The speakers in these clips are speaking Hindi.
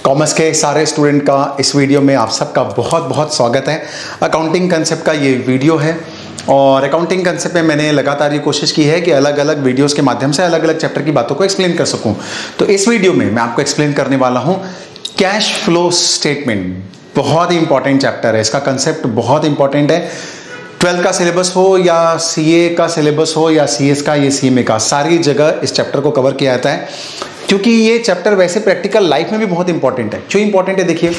कॉमर्स के सारे स्टूडेंट का इस वीडियो में आप सबका बहुत बहुत स्वागत है। अकाउंटिंग कंसेप्ट का ये वीडियो है और अकाउंटिंग कंसेप्ट में मैंने लगातार ये कोशिश की है कि अलग अलग वीडियोस के माध्यम से अलग अलग चैप्टर की बातों को एक्सप्लेन कर सकूं। तो इस वीडियो में मैं आपको एक्सप्लेन करने वाला हूं कैश फ्लो स्टेटमेंट। बहुत ही इंपॉर्टेंट चैप्टर है, इसका कंसेप्ट बहुत इंपॉर्टेंट है। 12th का सिलेबस हो या सीए का सिलेबस हो या सीएस का या सीएमए का, सारी जगह इस चैप्टर को कवर किया जाता है क्योंकि ये चैप्टर वैसे प्रैक्टिकल लाइफ में भी बहुत इंपॉर्टेंट है। क्यों इंपॉर्टेंट है देखिए,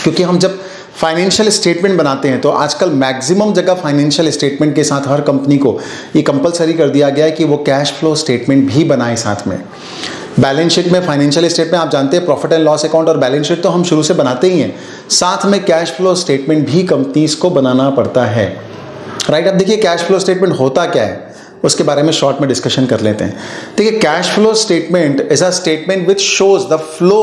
क्योंकि हम जब फाइनेंशियल स्टेटमेंट बनाते हैं तो आजकल मैक्सिमम जगह फाइनेंशियल स्टेटमेंट के साथ हर कंपनी को ये कंपलसरी कर दिया गया है कि वो कैश फ्लो स्टेटमेंट भी बनाए साथ में। बैलेंस शीट में फाइनेंशियल स्टेटमेंट आप जानते हैं, प्रॉफिट एंड लॉस अकाउंट और बैलेंस शीट तो हम शुरू से बनाते ही हैं, साथ में कैश फ्लो स्टेटमेंट भी कंपनीज को बनाना पड़ता है। राइट, अब देखिए कैश फ्लो स्टेटमेंट होता क्या है उसके बारे में शॉर्ट में डिस्कशन कर लेते हैं। देखिए cash flow statement is a statement which shows the flow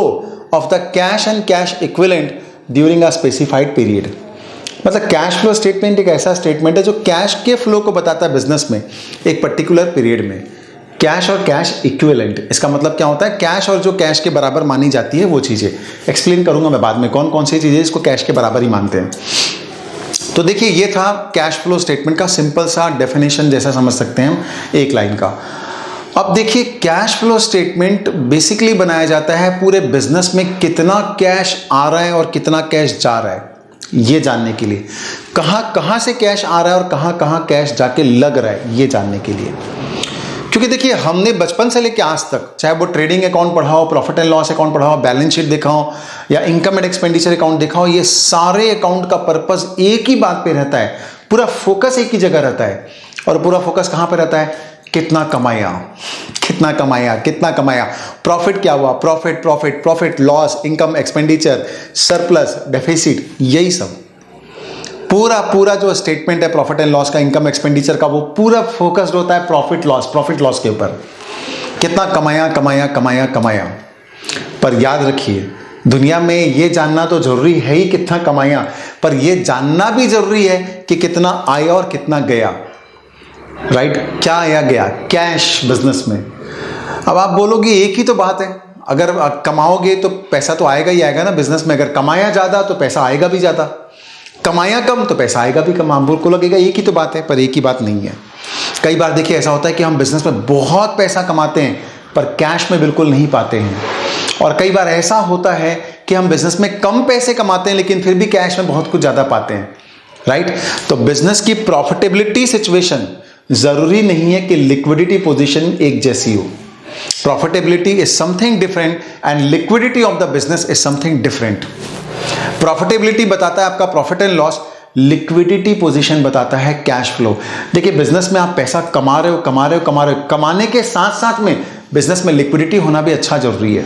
of the cash and cash equivalent during a specified period. मतलब कैश फ्लो स्टेटमेंट एक ऐसा स्टेटमेंट है जो कैश के फ्लो को बताता है बिजनेस में एक पर्टिकुलर पीरियड में। कैश और कैश इक्विवेलेंट, इसका मतलब क्या होता है, कैश और जो कैश के बराबर मानी जाती है वो चीज़ें एक्सप्लेन करूंगा मैं बाद में, कौन कौन सी चीज़ें इसको कैश के बराबर ही मानते हैं। तो देखिए ये था कैश फ्लो स्टेटमेंट का सिंपल सा डेफिनेशन, जैसा समझ सकते हैं हम एक लाइन का। अब देखिए कैश फ्लो स्टेटमेंट बेसिकली बनाया जाता है पूरे बिजनेस में कितना कैश आ रहा है और कितना कैश जा रहा है ये जानने के लिए, कहाँ कहाँ से कैश आ रहा है और कहाँ कहाँ कैश जाके लग रहा है ये जानने के लिए। क्योंकि देखिए हमने बचपन से लेकर आज तक, चाहे वो ट्रेडिंग अकाउंट पढ़ा हो, प्रॉफिट एंड लॉस अकाउंट पढ़ा हो, बैलेंस शीट देखा हो या इनकम एंड एक्सपेंडिचर अकाउंट देखा हो, ये सारे अकाउंट का पर्पस एक ही बात पे रहता है, पूरा फोकस एक ही जगह रहता है। और पूरा फोकस कहाँ पे रहता है, कितना कमाया, कितना कमाया, कितना कमाया, प्रॉफिट क्या हुआ, profit profit profit, loss, income expenditure, surplus, deficit, यही सब पूरा जो स्टेटमेंट है प्रॉफिट एंड लॉस का, इनकम एक्सपेंडिचर का, वो पूरा फोकस्ड होता है प्रॉफिट लॉस के ऊपर। कितना कमाया कमाया कमाया कमाया। पर याद रखिए दुनिया में ये जानना तो जरूरी है ही कितना कमाया, पर ये जानना भी जरूरी है कि कितना आया और कितना गया। राइट, क्या आया गया कैश बिजनेस में। अब आप बोलोगे एक ही तो बात है, अगर कमाओगे तो पैसा तो आएगा ही आएगा ना बिजनेस में। अगर कमाया ज्यादा तो पैसा आएगा भी ज्यादा, कमाया कम तो पैसा आएगा भी कम। आपको लगेगा एक ही तो बात है, पर एक ही बात नहीं है। कई बार देखिए ऐसा होता है कि हम बिजनेस में बहुत पैसा कमाते हैं पर कैश में बिल्कुल नहीं पाते हैं, और कई बार ऐसा होता है कि हम बिजनेस में कम पैसे कमाते हैं लेकिन फिर भी कैश में बहुत कुछ ज्यादा पाते हैं। राइट, तो बिजनेस की प्रॉफिटेबिलिटी सिचुएशन जरूरी नहीं है कि लिक्विडिटी पोजीशन एक जैसी हो। Profitability is something different and liquidity of the business is something different. Profitability बताता है आपका profit and loss, liquidity position बताता है कैश फ्लो। देखिए बिजनेस में आप पैसा कमा रहे हो, कमाने के साथ साथ में बिजनेस में लिक्विडिटी होना भी अच्छा जरूरी है।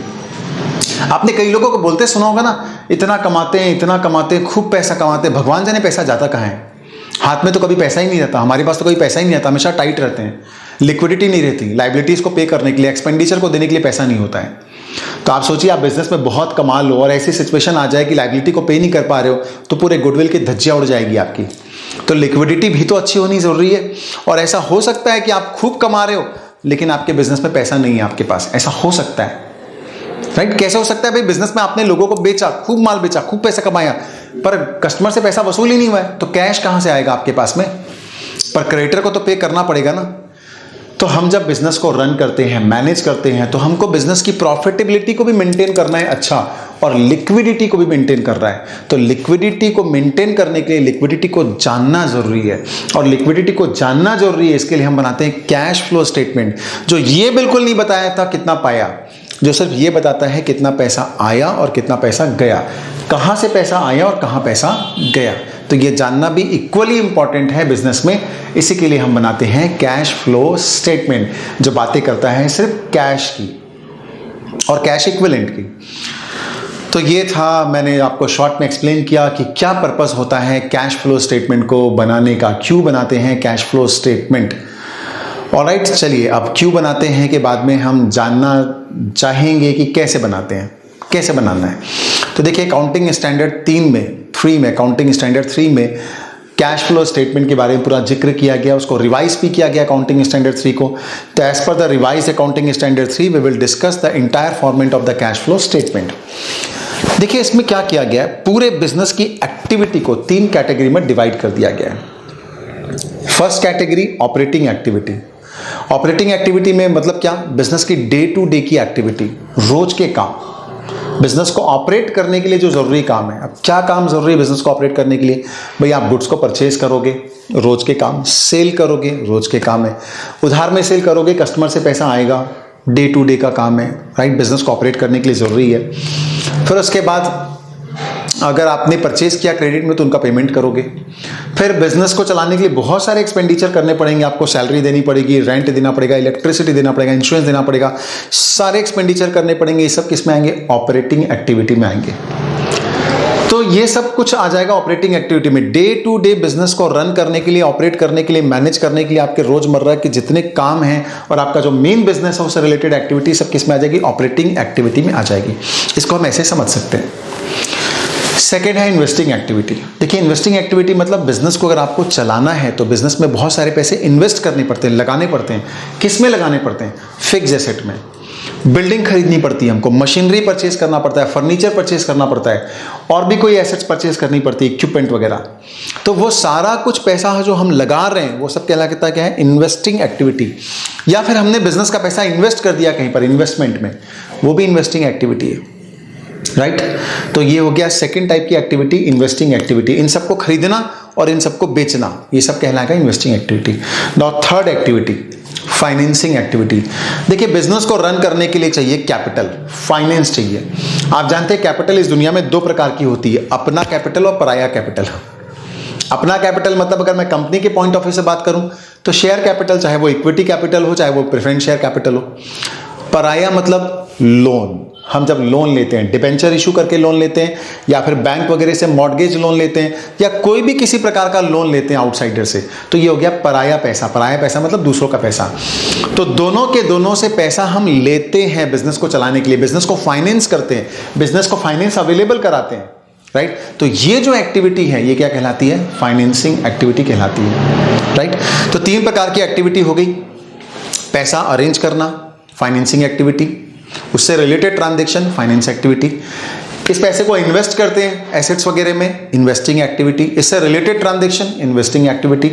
आपने कई लोगों को बोलते सुना होगा ना, इतना कमाते हैं, खूब पैसा कमाते हैं, भगवान जाने पैसा जाता कहाँ है। हाथ में तो कभी पैसा ही नहीं रहता, हमारे पास तो कभी पैसा ही नहीं रहता, हमेशा टाइट रहते हैं, लिक्विडिटी नहीं रहती, लाइबिलिटीज को पे करने के लिए, एक्सपेंडिचर को देने के लिए पैसा नहीं होता है। तो आप सोचिए आप बिजनेस में बहुत कमा लो और ऐसी सिचुएशन आ जाए कि लाइबिलिटी को पे नहीं कर पा रहे हो तो पूरे गुडविल की धज्जियां उड़ जाएगी आपकी। तो लिक्विडिटी भी तो अच्छी होनी जरूरी है। और ऐसा हो सकता है कि आप खूब कमा रहे हो लेकिन आपके बिजनेस में पैसा नहीं है आपके पास, ऐसा हो सकता है। राइट, कैसे हो सकता है भाई, बिजनेस में आपने लोगों को बेचा, खूब माल बेचा, खूब पैसा कमाया, पर कस्टमर से पैसा वसूल ही नहीं हुआ है, तो कैश कहां से आएगा आपके पास में। पर क्रेडिटर को तो पे करना पड़ेगा ना। तो हम जब बिजनेस को रन करते हैं, मैनेज करते हैं, तो हमको बिजनेस की प्रॉफिटेबिलिटी को भी मेंटेन करना है अच्छा, और लिक्विडिटी को भी मेंटेन करना है। तो लिक्विडिटी को मेंटेन करने के लिए लिक्विडिटी को जानना जरूरी है, और लिक्विडिटी को जानना जरूरी है इसके लिए हम बनाते हैं कैश फ्लो स्टेटमेंट, जो ये बिल्कुल नहीं बताया था कितना पाया, जो सिर्फ ये बताता है कितना पैसा आया और कितना पैसा गया, कहाँ से पैसा आया और कहाँ पैसा गया। तो ये जानना भी इक्वली इंपॉर्टेंट है बिजनेस में, इसी के लिए हम बनाते हैं कैश फ्लो स्टेटमेंट, जो बातें करता है सिर्फ कैश की और कैश इक्विवेलेंट की। तो ये था, मैंने आपको शॉर्ट में एक्सप्लेन किया कि क्या पर्पस होता है कैश फ्लो स्टेटमेंट को बनाने का, क्यों बनाते हैं कैश फ्लो स्टेटमेंट। ऑलराइट, चलिए अब क्यों बनाते हैं के बाद में हम जानना चाहेंगे कि कैसे बनाते हैं, कैसे बनाना है। तो देखिए अकाउंटिंग स्टैंडर्ड 3 में अकाउंटिंग स्टैंडर्ड 3 में कैश फ्लो स्टेटमेंट के बारे में पूरा जिक्र किया गया, उसको रिवाइज भी किया गया अकाउंटिंग स्टैंडर्ड 3 को। तो as per the revise accounting standard 3 we will discuss the entire format of the cash flow statement. देखिए इसमें क्या किया गया है, पूरे बिजनेस की एक्टिविटी को 3 कैटेगरी में डिवाइड कर दिया गया है। First category operating activity. Operating activity में मतलब क्या, बिजनेस की डे टू डे की एक्टिविटी, रोज के काम, बिजनेस को ऑपरेट करने के लिए जो जरूरी काम है। अब क्या काम जरूरी है बिजनेस को ऑपरेट करने के लिए? भाई आप गुड्स को परचेज करोगे, रोज के काम, सेल करोगे, रोज के काम है, उधार में सेल करोगे, कस्टमर से पैसा आएगा, डे टू डे का काम है, राइट, बिजनेस को ऑपरेट करने के लिए जरूरी है। फिर उसके बाद अगर आपने परचेज किया क्रेडिट में तो उनका पेमेंट करोगे। फिर बिजनेस को चलाने के लिए बहुत सारे एक्सपेंडिचर करने पड़ेंगे, आपको सैलरी देनी पड़ेगी, रेंट देना पड़ेगा, इलेक्ट्रिसिटी देना पड़ेगा, इंश्योरेंस देना पड़ेगा, सारे एक्सपेंडिचर करने पड़ेंगे। ये सब किस में आएंगे? ऑपरेटिंग एक्टिविटी में आएंगे। तो ये सब कुछ आ जाएगा ऑपरेटिंग एक्टिविटी में। डे टू डे बिजनेस को रन करने के लिए, ऑपरेट करने के लिए, मैनेज करने के लिए, आपके रोजमर्रा के जितने काम हैं और आपका जो मेन बिजनेस है उससे रिलेटेड एक्टिविटी सब किस में आ जाएगी? ऑपरेटिंग एक्टिविटी में आ जाएगी। इसको हम ऐसे समझ सकते हैं। सेकेंड है इन्वेस्टिंग एक्टिविटी। देखिए इन्वेस्टिंग एक्टिविटी मतलब बिजनेस को अगर आपको चलाना है तो बिजनेस में बहुत सारे पैसे इन्वेस्ट करने पड़ते हैं, लगाने पड़ते हैं। किस में लगाने पड़ते हैं? फिक्स एसेट में। बिल्डिंग खरीदनी पड़ती है हमको, मशीनरी परचेज करना पड़ता है, फर्नीचर परचेज करना पड़ता है, और भी कोई एसेट्स परचेज करनी पड़ती है, इक्विपमेंट वगैरह। तो वो सारा कुछ पैसा जो हम लगा रहे हैं वो सब कहलाता क्या है? Investing activity. या फिर हमने बिजनेस का पैसा इन्वेस्ट कर दिया कहीं पर इन्वेस्टमेंट में, वो भी इन्वेस्टिंग एक्टिविटी है, राइट। तो ये हो गया सेकंड टाइप की एक्टिविटी, इन्वेस्टिंग एक्टिविटी। इन सबको खरीदना और इन सबको बेचना, ये सब कहलाएगा investing activity. Now third activity, financing activity. देखिए बिजनेस को रन करने के लिए चाहिए कैपिटल, फाइनेंस चाहिए। आप जानते हैं कैपिटल इस दुनिया में 2 प्रकार की होती है, अपना कैपिटल और पराया कैपिटल। अपना कैपिटल मतलब अगर मैं कंपनी के पॉइंट ऑफ व्यू से बात करूं तो शेयर कैपिटल, चाहे वो इक्विटी कैपिटल हो, चाहे वो प्रेफरेंस शेयर कैपिटल हो। पराया मतलब लोन। हम जब लोन लेते हैं, डिबेंचर इशू करके लोन लेते हैं, या फिर बैंक वगैरह से मॉर्गेज लोन लेते हैं, या कोई भी किसी प्रकार का लोन लेते हैं आउटसाइडर से, तो ये हो गया पराया पैसा। पराया पैसा मतलब दूसरों का पैसा। तो दोनों के दोनों से पैसा हम लेते हैं बिजनेस को चलाने के लिए, बिजनेस को फाइनेंस करते हैं, बिजनेस को फाइनेंस अवेलेबल कराते हैं, राइट। तो ये जो एक्टिविटी है ये क्या कहलाती है? फाइनेंसिंग एक्टिविटी कहलाती है, राइट। तो 3 प्रकार की एक्टिविटी हो गई। पैसा अरेंज करना, फाइनेंसिंग एक्टिविटी, उससे रिलेटेड ट्रांजैक्शन, फाइनेंस एक्टिविटी। इस पैसे को इन्वेस्ट करते हैं एसेट्स वगैरह में, इन्वेस्टिंग एक्टिविटी। इससे रिलेटेड ट्रांजैक्शन, इन्वेस्टिंग एक्टिविटी।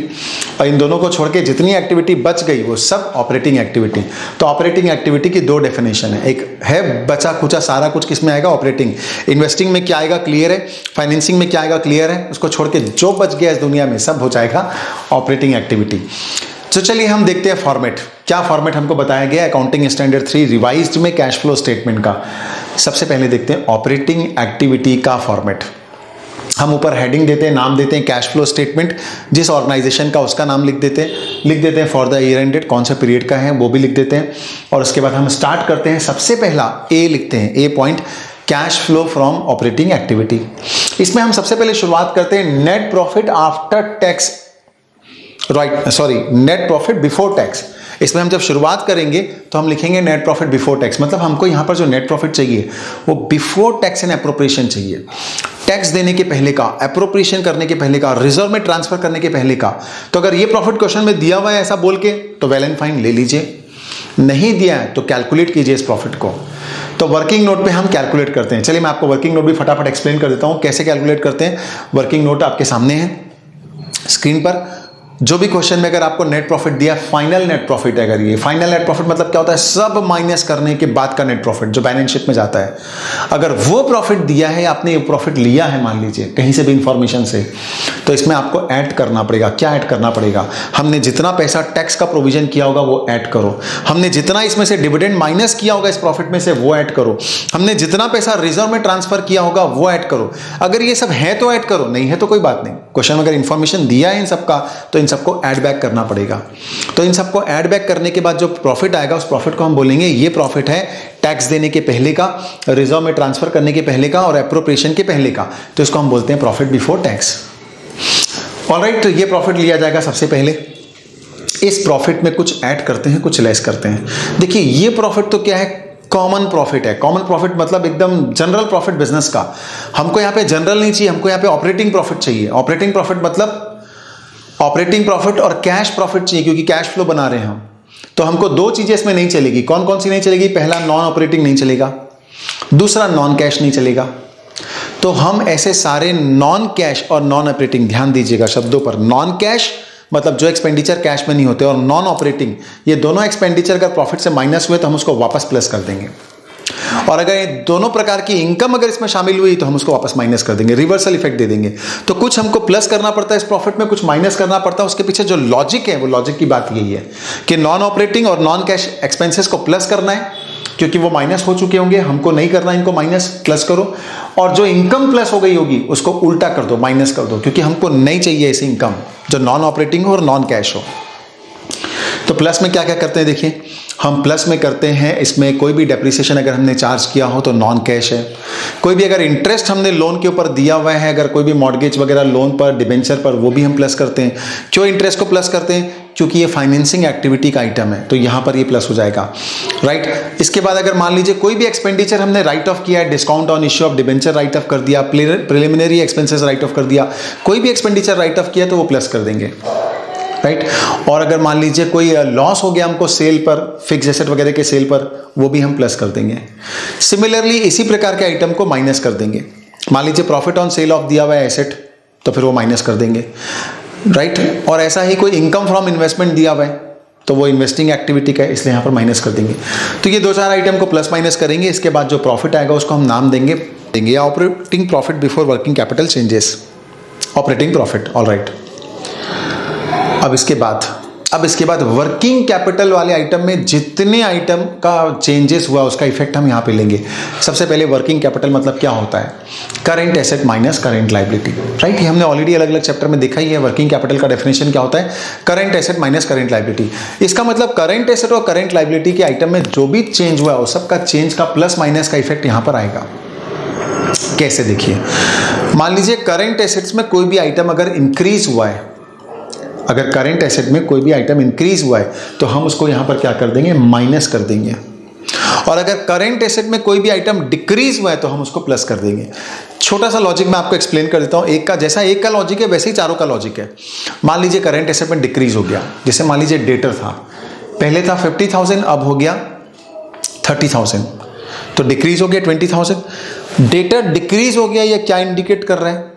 और इन दोनों को छोड़ के जितनी एक्टिविटी बच गई वो सब ऑपरेटिंग एक्टिविटी। तो ऑपरेटिंग एक्टिविटी की 2 डेफिनेशन है, एक है बचा खुचा सारा कुछ किस में आएगा? ऑपरेटिंग। इन्वेस्टिंग में क्या आएगा? क्लियर है। फाइनेंसिंग में क्या आएगा? क्लियर है। उसको छोड़ के जो बच गया इस दुनिया में सब हो जाएगा ऑपरेटिंग एक्टिविटी। तो चलिए हम देखते हैं फॉर्मेट। क्या फॉर्मेट हमको बताया गया अकाउंटिंग स्टैंडर्ड 3 रिवाइज्ड में कैश फ्लो स्टेटमेंट का। सबसे पहले देखते हैं ऑपरेटिंग एक्टिविटी का फॉर्मेट। हम ऊपर हेडिंग देते हैं, नाम देते हैं कैश फ्लो स्टेटमेंट, जिस ऑर्गेनाइजेशन का उसका नाम लिख देते हैं फॉर द ईयर एंडेड, कौन सा पीरियड का है वो भी लिख देते हैं। और उसके बाद हम स्टार्ट करते हैं, सबसे पहला ए लिखते हैं, A point, cash flow from operating activity. इसमें हम सबसे पहले शुरुआत करते हैं net profit after tax, right, sorry, net profit before tax. इसमें हम जब शुरुआत करेंगे तो हम लिखेंगे नेट प्रॉफिट बिफोर टैक्स, मतलब हमको यहाँ पर जो नेट प्रॉफिट चाहिए वो बिफोर टैक्स एंड एप्रोप्रिएशन चाहिए। टैक्स देने के पहले का, एप्रोप्रिएशन करने के पहले का, रिजर्व में ट्रांसफर करने के पहले का। तो अगर ये प्रॉफिट क्वेश्चन में दिया हुआ है ऐसा बोल के तो वेल एंड फाइन ले लीजिए, नहीं दिया है तो कैलकुलेट कीजिए इस प्रॉफिट को। तो वर्किंग नोट पे हम कैलकुलेट करते हैं। चलिए मैं आपको वर्किंग नोट भी फटाफट एक्सप्लेन कर देता हूँ कैसे कैलकुलेट करते हैं। वर्किंग नोट आपके सामने है स्क्रीन पर। जो भी क्वेश्चन में अगर आपको नेट प्रॉफिट दिया, फाइनल नेट प्रॉफिट है, अगर ये फाइनल नेट प्रॉफिट मतलब क्या होता है? सब माइनस करने के बाद का नेट प्रॉफिट जो बैलेंस शीट में जाता है। अगर वो प्रॉफिट दिया है, आपने ये प्रॉफिट लिया है मान लीजिए कहीं से भी इंफॉर्मेशन से, तो इसमें आपको ऐड करना पड़ेगा। क्या ऐड करना पड़ेगा? हमने जितना पैसा टैक्स का प्रोविजन किया होगा वो ऐड करो, हमने जितना इसमें से डिविडेंड माइनस किया होगा इस प्रॉफिट में से वो ऐड करो, हमने जितना पैसा रिजर्व में ट्रांसफर किया होगा वो ऐड करो। अगर ये सब है तो ऐड करो, नहीं है तो कोई बात नहीं। क्वेश्चन में अगर इंफॉर्मेशन दिया है इन सबका तो इन सबको ऐड बैक करना पड़ेगा। तो इन सबको ऐड बैक करने के बाद जो प्रॉफिट आएगा उस प्रॉफिट को हम बोलेंगे ये प्रॉफिट है टैक्स देने के पहले का, रिजर्व में ट्रांसफर करने के पहले का और एप्रोप्रिएशन के पहले का। तो इसको हम बोलते हैं प्रॉफिट बिफोर टैक्स। ऑलराइट, तो ये प्रॉफिट लिया जाएगा सबसे पहले। इस प्रॉफिट में कुछ ऐड करते हैं, कुछ लेस करते हैं। देखिए ये प्रॉफिट तो क्या है? कॉमन प्रॉफिट है। कॉमन प्रॉफिट मतलब एकदम जनरल प्रॉफिट बिजनेस का। हमको यहाँ पे जनरल नहीं चाहिए, हमको यहाँ पे ऑपरेटिंग प्रॉफिट चाहिए। ऑपरेटिंग प्रॉफिट मतलब ऑपरेटिंग प्रॉफिट और कैश प्रॉफिट चाहिए, क्योंकि कैश फ्लो बना रहे हैं हम। तो हमको 2 चीजें इसमें नहीं चलेगी। कौन कौन सी नहीं चलेगी? पहला, नॉन ऑपरेटिंग नहीं चलेगा, दूसरा नॉन कैश नहीं चलेगा। तो हम ऐसे सारे नॉन कैश और नॉन ऑपरेटिंग, ध्यान दीजिएगा शब्दों पर, नॉन कैश मतलब जो एक्सपेंडिचर कैश में नहीं होते, और नॉन ऑपरेटिंग, ये दोनों एक्सपेंडिचर अगर प्रॉफिट से माइनस हुए तो हम उसको वापस प्लस कर देंगे। और अगर ये दोनों प्रकार की इनकम अगर इसमें शामिल हुई तो हम उसको वापस माइनस कर देंगे, रिवर्सल इफेक्ट दे देंगे। तो कुछ हमको प्लस करना पड़ता है इस प्रॉफिट में, कुछ माइनस करना पड़ता है। उसके पीछे जो लॉजिक है वो लॉजिक की बात यही है कि नॉन ऑपरेटिंग और नॉन कैश एक्सपेंसेस को प्लस करना है, क्योंकि वो माइनस हो चुके होंगे, हमको नहीं करना इनको माइनस, प्लस करो। और जो इनकम प्लस हो गई होगी उसको उल्टा कर दो, माइनस कर दो, क्योंकि हमको नहीं चाहिए ऐसी इनकम जो नॉन ऑपरेटिंग हो और नॉन कैश हो। तो प्लस में क्या क्या करते हैं देखिए, हम प्लस में करते हैं इसमें कोई भी डेप्रिसिएशन अगर हमने चार्ज किया हो तो नॉन कैश है। कोई भी अगर इंटरेस्ट हमने लोन के ऊपर दिया हुआ है, अगर कोई भी मॉर्गेज वगैरह लोन पर, डिबेंचर पर, वो भी हम प्लस करते हैं। क्यों इंटरेस्ट को प्लस करते हैं? क्योंकि ये फाइनेंसिंग एक्टिविटी का आइटम है, तो यहाँ पर ये प्लस हो जाएगा, राइट। इसके बाद अगर मान लीजिए कोई भी एक्सपेंडिचर हमने राइट ऑफ किया है, discount on issue of debenture right of कर दिया, प्रिलिमिनरी एक्सपेंसेस राइट ऑफ कर दिया, कोई भी एक्सपेंडिचर राइट ऑफ किया तो वो प्लस कर देंगे, राइट। और अगर मान लीजिए कोई लॉस हो गया हमको सेल पर, फिक्स एसेट वगैरह के सेल पर, वो भी हम प्लस कर देंगे। सिमिलरली इसी प्रकार के आइटम को माइनस कर देंगे। मान लीजिए प्रॉफिट ऑन सेल ऑफ दिया हुआ है एसेट, तो फिर वो माइनस कर देंगे, राइट। और ऐसा ही कोई इनकम फ्रॉम इन्वेस्टमेंट दिया हुआ है तो वो इन्वेस्टिंग एक्टिविटी का है, इसलिए यहाँ पर माइनस कर देंगे। तो ये 2-4 आइटम को प्लस माइनस करेंगे। इसके बाद जो प्रॉफिट आएगा उसको हम नाम देंगे operating profit before working capital changes, operating profit, all right. अब इसके बाद वर्किंग कैपिटल वाले आइटम में जितने आइटम का चेंजेस हुआ उसका इफेक्ट हम यहाँ पे लेंगे। सबसे पहले वर्किंग कैपिटल मतलब क्या होता है? Current asset minus current liability, right. ये हमने ऑलरेडी अलग अलग चैप्टर में देखा ही है। वर्किंग कैपिटल का डेफिनेशन क्या होता है? Current asset minus current liability. इसका मतलब करंट एसेट और करंट लायबिलिटी के आइटम में जो भी चेंज हुआ है उस सबका चेंज का प्लस माइनस का इफेक्ट यहाँ पर आएगा। कैसे? देखिए, मान लीजिए करंट एसेट्स में कोई भी आइटम अगर इंक्रीज हुआ है, अगर करंट एसेट में कोई भी आइटम इंक्रीज हुआ है तो हम उसको यहाँ पर क्या कर देंगे? माइनस कर देंगे। और अगर करंट एसेट में कोई भी आइटम डिक्रीज हुआ है तो हम उसको प्लस कर देंगे। छोटा सा लॉजिक मैं आपको एक्सप्लेन कर देता हूँ। एक का लॉजिक है वैसे ही चारों का लॉजिक है। मान लीजिए करंट एसेट में डिक्रीज हो गया, जैसे मान लीजिए डेटर था, पहले था 50,000 अब हो गया 30,000, तो डिक्रीज हो गया 20,000। डेटर डिक्रीज हो गया, ये क्या इंडिकेट कर रहा है?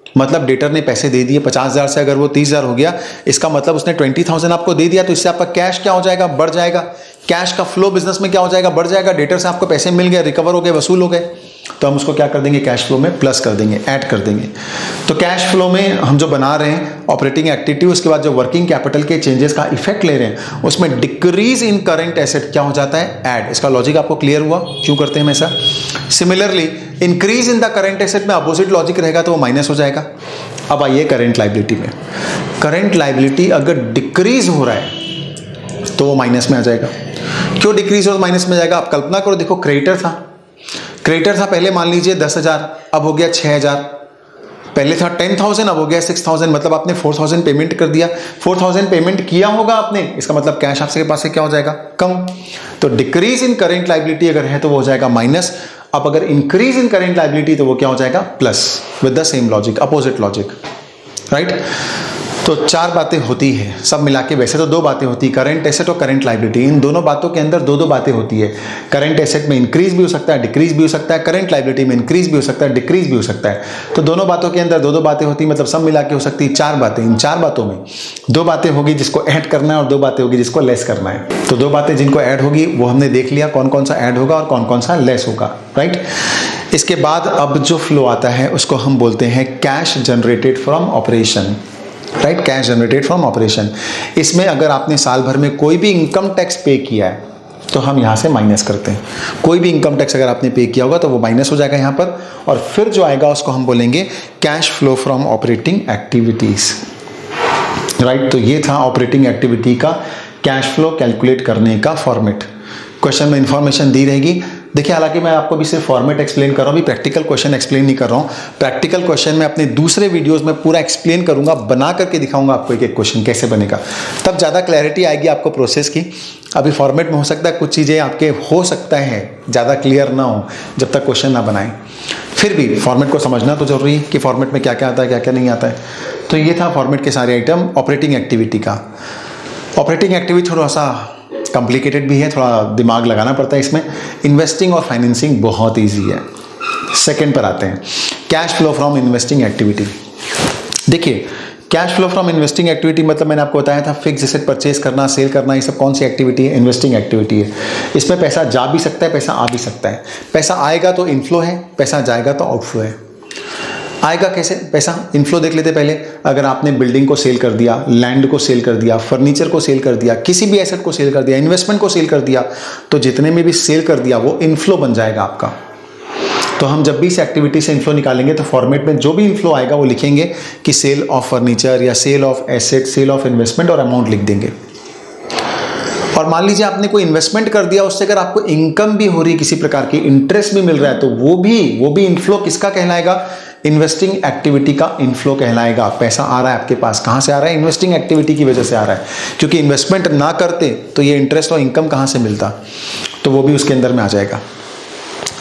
मतलब डेटर ने पैसे दे दिए 50,000 से, अगर वो 30,000 हो गया, इसका मतलब उसने 20,000 आपको दे दिया, तो इससे आपका कैश क्या हो जाएगा? बढ़ जाएगा। कैश का फ्लो बिजनेस में क्या हो जाएगा? बढ़ जाएगा। डेटर से आपको पैसे मिल गए, रिकवर हो गए, वसूल हो गए, तो हम उसको क्या कर देंगे? कैश फ्लो में प्लस कर देंगे, ऐड कर देंगे। तो कैश फ्लो में हम जो बना रहे हैं ऑपरेटिंग एक्टिविटी, उसके बाद जो वर्किंग कैपिटल के चेंजेस का इफेक्ट ले रहे हैं, उसमें डिक्रीज इन करंट एसेट क्या हो जाता है? ऐड। इसका लॉजिक आपको क्लियर हुआ क्यों करते हैं हम ऐसा? Similarly increase in the current asset में अपोजिट लॉजिक रहेगा तो वो माइनस हो जाएगा। अब आइए करंट लायबिलिटी में। करंट लायबिलिटी अगर डिक्रीज हो रहा है तो वो माइनस में आ जाएगा। क्यों डिक्रीज और माइनस में जाएगा? आप कल्पना करो, देखो क्रेडिटर था पहले, मान लीजिए 10,000, अब हो गया 6,000। पहले था 10,000 अब हो गया 6,000, मतलब आपने 4,000 पेमेंट कर दिया। 4,000 पेमेंट किया होगा आपने, इसका मतलब कैश आपके पास से क्या हो जाएगा? कम। तो डिक्रीज इन करंट लायबिलिटी अगर है तो वो हो जाएगा माइनस। अब अगर इंक्रीज इन करंट लायबिलिटी तो वो क्या हो जाएगा? Plus, with the same logic, opposite logic, right. तो 4 बातें होती है सब मिला के। वैसे तो 2 बातें होती है, करंट एसेट और करंट लायबिलिटी। इन दोनों बातों के अंदर 2 बातें होती है। करंट एसेट में इंक्रीज भी हो सकता है, डिक्रीज भी हो सकता है। करंट लायबिलिटी में इंक्रीज भी हो सकता है, डिक्रीज भी हो सकता है। तो दोनों बातों के अंदर 2 बातें होती है, मतलब सब मिला के हो सकती है 4 बातें। इन 4 बातों में 2 बातें होगी जिसको ऐड करना है और 2 बातें होगी जिसको लेस करना है। तो 2 बातें जिनको ऐड होगी वो हमने देख लिया, कौन कौन सा ऐड होगा और कौन कौन सा लेस होगा, राइट। इसके बाद अब जो फ्लो आता है उसको हम बोलते हैं cash generated from operation, right. Cash generated from operation. इसमें अगर आपने साल भर में कोई भी इनकम टैक्स पे किया है तो हम यहाँ से माइनस करते हैं। कोई भी इनकम टैक्स अगर आपने पे किया होगा तो वो माइनस हो जाएगा यहाँ पर, और फिर जो आएगा उसको हम बोलेंगे cash flow from operating activities, right. तो ये था ऑपरेटिंग एक्टिविटी का कैश फ्लो कैलकुलेट करने का फॉर्मेट। क्वेश्चन में इंफॉर्मेशन दी रहेगी। देखिए, हालांकि मैं आपको भी सिर्फ फॉर्मेट एक्सप्लेन कर रहा हूँ, अभी प्रैक्टिकल क्वेश्चन एक्सप्लेन नहीं कर रहा हूँ। प्रैक्टिकल क्वेश्चन में अपने दूसरे वीडियोस में पूरा एक्सप्लेन करूँगा, बना करके दिखाऊंगा आपको एक एक क्वेश्चन कैसे बनेगा, तब ज़्यादा क्लैरिटी आएगी आपको प्रोसेस की। अभी फॉर्मेट में हो सकता है कुछ चीज़ें आपके हो सकता है ज़्यादा क्लियर ना हो जब तक क्वेश्चन ना बनाएं। फिर भी फॉर्मेट को समझना तो जरूरी है कि फॉर्मेट में क्या क्या आता है, क्या क्या नहीं आता है। तो ये था फॉर्मेट के सारे आइटम ऑपरेटिंग एक्टिविटी का। ऑपरेटिंग एक्टिविटी थोड़ा सा कॉम्प्लिकेटेड भी है, थोड़ा दिमाग लगाना पड़ता है इसमें। इन्वेस्टिंग और फाइनेंसिंग बहुत इजी है। सेकंड पर आते हैं। Cash flow from investing activity. देखिए, cash flow from investing activity मतलब मैंने आपको बताया था फिक्स एसेट परचेज करना, सेल करना, ये सब कौन सी एक्टिविटी है? इन्वेस्टिंग एक्टिविटी है। इसमें पैसा जा भी सकता है, पैसा आ भी सकता है। पैसा आएगा तो इनफ्लो है, पैसा जाएगा तो आउटफ्लो है। आएगा कैसे पैसा? इनफ्लो देख लेते पहले। अगर आपने बिल्डिंग को सेल कर दिया, लैंड को सेल कर दिया, फर्नीचर को सेल कर दिया, किसी भी एसेट को सेल कर दिया, इन्वेस्टमेंट को सेल कर दिया, तो जितने में भी सेल कर दिया वो इनफ्लो बन जाएगा आपका। तो हम जब भी इस एक्टिविटी से इनफ्लो निकालेंगे तो फॉर्मेट में जो भी इनफ्लो आएगा वो लिखेंगे कि सेल ऑफ फर्नीचर या sale of asset, sale of investment, और अमाउंट लिख देंगे। और मान लीजिए आपने कोई इन्वेस्टमेंट कर दिया, उससे अगर आपको इनकम भी हो रही है, किसी प्रकार की इंटरेस्ट भी मिल रहा है, तो वो भी इनफ्लो किसका कहलाएगा? इन्वेस्टिंग एक्टिविटी का इनफ्लो कहलाएगा। पैसा आ रहा है आपके पास, कहां से आ रहा है? इन्वेस्टिंग एक्टिविटी की वजह से आ रहा है, क्योंकि इन्वेस्टमेंट ना करते तो ये इंटरेस्ट और इनकम कहां से मिलता? तो वो भी उसके अंदर में आ जाएगा,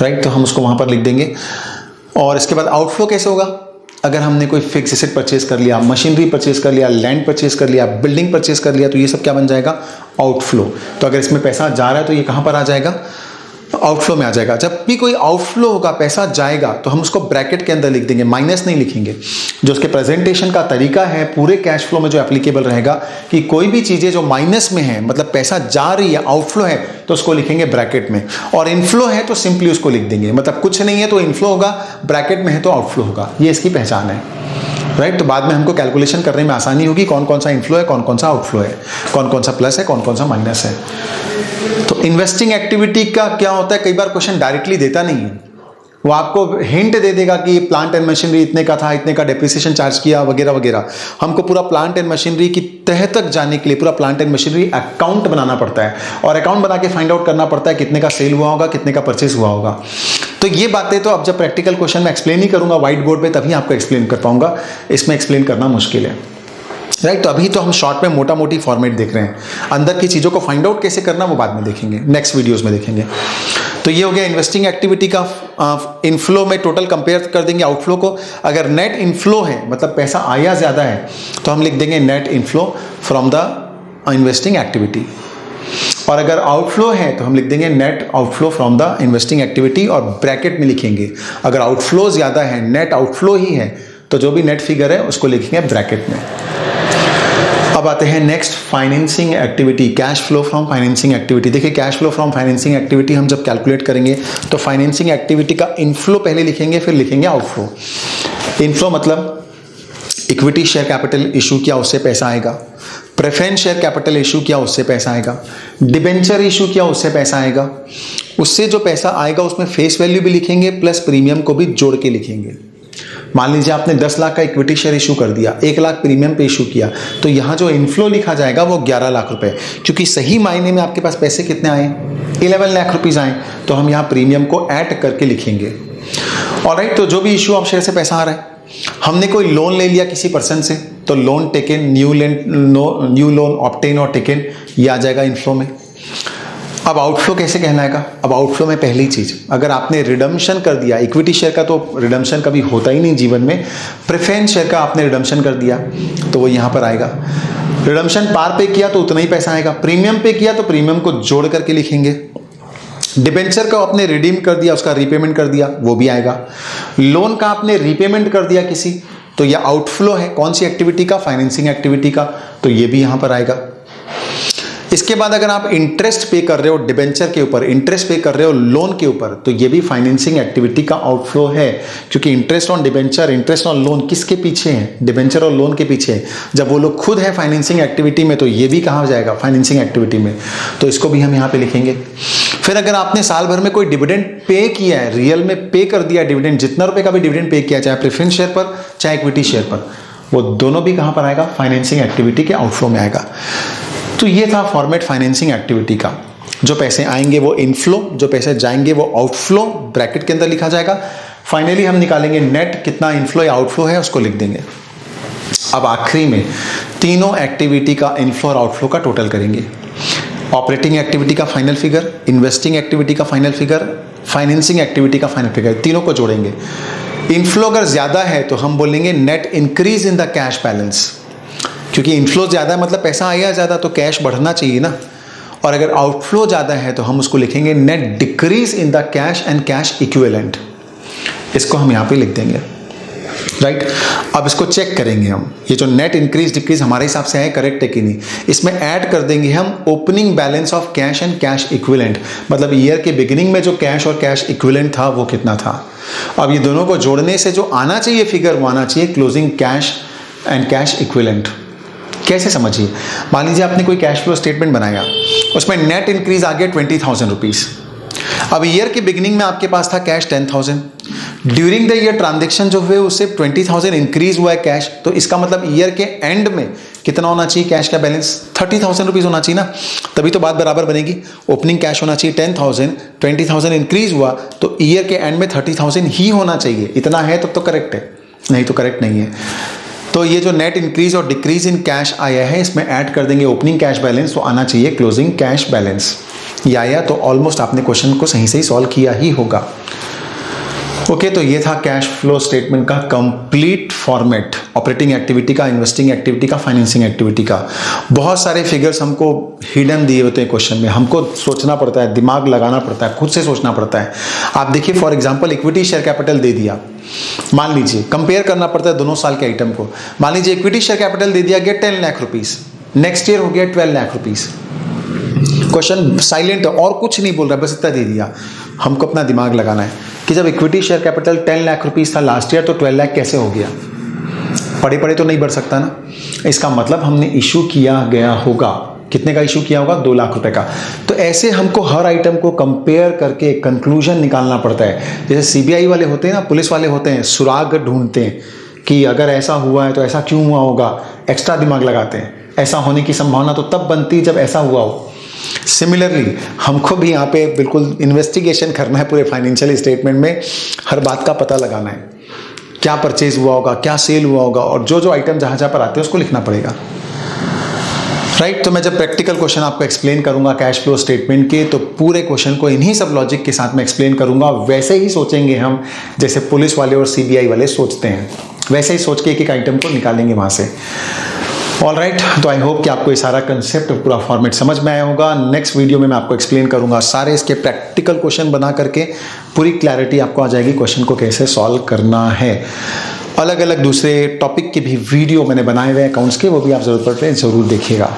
राइट। तो हम उसको वहां पर लिख देंगे। और इसके बाद आउटफ्लो कैसे होगा? अगर हमने कोई फिक्स एसेट परचेज कर लिया, मशीनरी परचेज कर लिया, लैंड परचेज कर लिया, बिल्डिंग परचेज कर लिया, तो ये सब क्या बन जाएगा? आउटफ्लो। तो अगर इसमें पैसा जा रहा है तो ये कहां पर आ जाएगा? आउटफ्लो में आ जाएगा। जब भी कोई आउटफ्लो होगा, पैसा जाएगा, तो हम उसको ब्रैकेट के अंदर लिख देंगे, माइनस नहीं लिखेंगे। जो उसके प्रेजेंटेशन का तरीका है पूरे कैश फ्लो में जो एप्लीकेबल रहेगा कि कोई भी चीजें जो माइनस में है, मतलब पैसा जा रही है, आउटफ्लो है, तो उसको लिखेंगे ब्रैकेट में। और इनफ्लो है तो सिंपली उसको लिख देंगे, मतलब कुछ नहीं है तो इनफ्लो होगा, ब्रैकेट में है तो आउटफ्लो होगा। ये इसकी पहचान है, राइट। तो बाद में हमको कैलकुलेशन करने में आसानी होगी, कौन कौन सा इनफ्लो है, कौन कौन सा आउटफ्लो है, कौन कौन सा प्लस है, कौन कौन सा माइनस है। तो इन्वेस्टिंग एक्टिविटी का क्या होता है, कई बार क्वेश्चन डायरेक्टली देता नहीं है, वो आपको हिंट दे देगा कि प्लांट एंड मशीनरी इतने का था, इतने का डेप्रिसिएशन चार्ज किया, वगैरह वगैरह। हमको पूरा प्लांट एंड मशीनरी की तह तक जाने के लिए पूरा प्लांट एंड मशीनरी अकाउंट बनाना पड़ता है, और अकाउंट बना के फाइंड आउट करना पड़ता है कितने का सेल हुआ होगा, कितने का परचेस हुआ होगा। तो ये बातें तो अब जब प्रैक्टिकल क्वेश्चन में एक्सप्लेन ही करूंगा व्हाइट बोर्ड पे, तभी आपको एक्सप्लेन कर पाऊंगा, इसमें एक्सप्लेन करना मुश्किल है, राइट। तो अभी तो हम शॉर्ट में मोटा मोटी फॉर्मेट देख रहे हैं, अंदर की चीज़ों को फाइंड आउट कैसे करना वो बाद में देखेंगे, नेक्स्ट वीडियोस में देखेंगे। तो ये हो गया इन्वेस्टिंग एक्टिविटी का इनफ्लो में टोटल कंपेयर कर देंगे आउटफ्लो को। अगर नेट इनफ्लो है, मतलब पैसा आया ज़्यादा है, तो हम लिख देंगे net inflow from the investing activity. और अगर आउटफ्लो है तो हम लिख देंगे net outflow from the investing activity, और ब्रैकेट में लिखेंगे अगर आउटफ्लो ज़्यादा है, नेट आउटफ्लो ही है, तो जो भी नेट फिगर है उसको लिखेंगे ब्रैकेट में। अब आते हैं next, financing activity, cash flow from financing activity. देखिए, cash flow from financing activity हम जब कैलकुलेट करेंगे तो फाइनेंसिंग एक्टिविटी का इनफ्लो पहले लिखेंगे, फिर लिखेंगे आउटफ्लो। इनफ्लो मतलब इक्विटी शेयर कैपिटल इशू किया, उससे पैसा आएगा। प्रेफरेंस शेयर कैपिटल इशू किया, उससे पैसा आएगा। डिबेंचर इशू किया, उससे पैसा आएगा। उससे जो पैसा आएगा उसमें फेस वैल्यू भी लिखेंगे, प्लस प्रीमियम को भी जोड़ के लिखेंगे। मान लीजिए आपने 10 लाख का इक्विटी शेयर इशू कर दिया, 1 लाख प्रीमियम पे इशू किया, तो यहाँ जो इनफ्लो लिखा जाएगा वो 11 लाख रुपए, क्योंकि सही मायने में आपके पास पैसे कितने आए? 11 लाख रुपीज़ आए, तो हम यहाँ प्रीमियम को ऐड करके लिखेंगे। ऑलराइट, तो जो भी इशू ऑफ शेयर से पैसा आ रहा है, हमने कोई लोन ले लिया किसी पर्सन से, तो loan taken, new loan obtain और टेकन, ये आ जाएगा इनफ्लो में। अब आउटफ्लो कैसे कहलाएगा? अब आउटफ्लो में पहली चीज, अगर आपने रिडम्पशन कर दिया, इक्विटी शेयर का तो रिडम्पशन कभी होता ही नहीं जीवन में, प्रेफरेंस शेयर का आपने रिडम्पशन कर दिया तो वो यहाँ पर आएगा। रिडम्पशन पार पे किया तो उतना ही पैसा आएगा, प्रीमियम पे किया तो प्रीमियम को जोड़ करके लिखेंगे। डिबेंचर का आपने रिडीम कर दिया, उसका रीपेमेंट कर दिया, वो भी आएगा। लोन का आपने रीपेमेंट कर दिया किसी, तो यह आउटफ्लो है, कौन सी एक्टिविटी का? फाइनेंसिंग एक्टिविटी का, तो ये भी यहाँ पर आएगा। इसके बाद अगर आप इंटरेस्ट पे कर रहे हो डिबेंचर के ऊपर, इंटरेस्ट पे कर रहे हो लोन के ऊपर, तो ये भी फाइनेंसिंग एक्टिविटी का आउटफ्लो है, क्योंकि interest on debenture, interest on loan किसके पीछे है? डिबेंचर और लोन के पीछे है। जब वो लोग खुद है फाइनेंसिंग एक्टिविटी में, तो ये भी कहाँ जाएगा? फाइनेंसिंग एक्टिविटी में, तो इसको भी हम यहाँ पे लिखेंगे। फिर अगर आपने साल भर में कोई डिविडेंड पे किया है, रियल में पे कर दिया डिविडेंड, जितना रुपए का भी डिविडेंड पे किया, चाहे प्रेफरेंस शेयर पर चाहे इक्विटी शेयर पर, वो दोनों भी कहाँ पर आएगा? फाइनेंसिंग एक्टिविटी के आउटफ्लो में आएगा। तो ये था फॉर्मेट फाइनेंसिंग एक्टिविटी का। जो पैसे आएंगे वो इनफ्लो, जो पैसे जाएंगे वो आउटफ्लो, ब्रैकेट के अंदर लिखा जाएगा। फाइनली हम निकालेंगे नेट, कितना इनफ्लो या आउटफ्लो है उसको लिख देंगे। अब आखिरी में तीनों एक्टिविटी का इनफ्लो और आउटफ्लो का टोटल करेंगे। ऑपरेटिंग एक्टिविटी का फाइनल फिगर, इन्वेस्टिंग एक्टिविटी का फाइनल फिगर, फाइनेंसिंग एक्टिविटी का फाइनल फिगर, तीनों को जोड़ेंगे। इनफ्लो अगर ज्यादा है तो हम बोलेंगे net increase in the cash balance, क्योंकि इनफ्लो ज़्यादा है मतलब पैसा आया ज़्यादा, तो कैश बढ़ना चाहिए ना। और अगर आउटफ्लो ज़्यादा है तो हम उसको लिखेंगे net decrease in the cash and cash equivalent, इसको हम यहाँ पे लिख देंगे। राइट। अब इसको चेक करेंगे हम, ये जो नेट इंक्रीज डिक्रीज हमारे हिसाब से है करेक्ट है कि नहीं। इसमें ऐड कर देंगे हम opening balance of cash and cash equivalent, मतलब ईयर के बिगिनिंग में जो कैश और कैश इक्विवेलेंट था वो कितना था। अब ये दोनों को जोड़ने से जो आना चाहिए फिगर वो आना चाहिए closing cash and cash equivalent. कैसे समझिए, मान लीजिए आपने कोई कैश फ्लो स्टेटमेंट बनाया, उसमें नेट इंक्रीज आ गया 20,000 रुपीज़। अब ईयर के बिगिनिंग में आपके पास था cash 10,000, during the year transaction जो हुए उससे 20,000 इंक्रीज हुआ है कैश, तो इसका मतलब ईयर के एंड में कितना होना चाहिए कैश का बैलेंस, 30,000 रुपीज़ होना चाहिए ना, तभी तो बात बराबर बनेगी। ओपनिंग कैश होना चाहिए 10,000, 20,000 इंक्रीज हुआ तो ईयर के एंड में 30,000 ही होना चाहिए। इतना है तब तो करेक्ट है, नहीं तो करेक्ट नहीं है। तो ये जो नेट इंक्रीज और डिक्रीज इन कैश आया है इसमें ऐड कर देंगे ओपनिंग कैश बैलेंस, तो आना चाहिए क्लोजिंग कैश बैलेंस। ये आया तो ऑलमोस्ट आपने क्वेश्चन को सही सही सॉल्व किया ही होगा। ओके, तो ये था कैश फ्लो स्टेटमेंट का कंप्लीट फॉर्मेट, ऑपरेटिंग एक्टिविटी का, इन्वेस्टिंग एक्टिविटी का, फाइनेंसिंग एक्टिविटी का। बहुत सारे फिगर्स हमको हिडन दिए होते हैं क्वेश्चन में, हमको सोचना पड़ता है, दिमाग लगाना पड़ता है, खुद से सोचना पड़ता है। आप देखिए for example equity share capital दे दिया, मान लीजिए कंपेयर करना पड़ता है दोनों साल के आइटम को। मान लीजिए इक्विटी शेयर कैपिटल दे दिया गया 10 लाख रुपीज़, नेक्स्ट ईयर हो गया 12 लाख रुपीज़। क्वेश्चन साइलेंट है और कुछ नहीं बोल रहा, बस इतना दे दिया। हमको अपना दिमाग लगाना है कि जब equity share capital 10 lakh rupees था लास्ट ईयर तो 12 लाख कैसे हो गया। पड़े पड़े तो नहीं बढ़ सकता ना, इसका मतलब हमने इशू किया गया होगा, कितने का इशू किया होगा, 2 लाख रुपए का। तो ऐसे हमको हर आइटम को कंपेयर करके कंक्लूजन निकालना पड़ता है। जैसे सीबीआई वाले होते हैं ना, पुलिस वाले होते हैं, सुराग ढूंढते हैं कि अगर ऐसा हुआ है तो ऐसा क्यों हुआ होगा, एक्स्ट्रा दिमाग लगाते हैं। ऐसा होने की संभावना तो तब बनती है जब ऐसा हुआ हो। सिमिलरली हमको भी यहाँ पे बिल्कुल इन्वेस्टिगेशन करना है पूरे फाइनेंशियल स्टेटमेंट में, हर बात का पता लगाना है, क्या परचेज हुआ होगा, क्या सेल हुआ होगा, और जो जो आइटम जहाँ जहाँ पर आते हैं उसको लिखना पड़ेगा। राइट। तो मैं जब प्रैक्टिकल क्वेश्चन आपको एक्सप्लेन करूंगा कैश फ्लो स्टेटमेंट के, तो पूरे क्वेश्चन को इन्हीं सब लॉजिक के साथ मैं एक्सप्लेन करूंगा। वैसे ही सोचेंगे हम जैसे पुलिस वाले और सीबीआई वाले सोचते हैं, वैसे ही सोच के एक एक आइटम को निकालेंगे वहाँ से। ऑल राइट, तो आई होप कि आपको ये सारा कंसेप्ट पूरा फॉर्मेट समझ में आया होगा। नेक्स्ट वीडियो में मैं आपको एक्सप्लेन करूंगा सारे इसके प्रैक्टिकल क्वेश्चन बना करके, पूरी क्लैरिटी आपको आ जाएगी क्वेश्चन को कैसे सॉल्व करना है। अलग अलग दूसरे टॉपिक के भी वीडियो मैंने बनाए हुए हैं अकाउंट्स के, वो भी आप जरूर पढ़ लें, जरूर देखिएगा।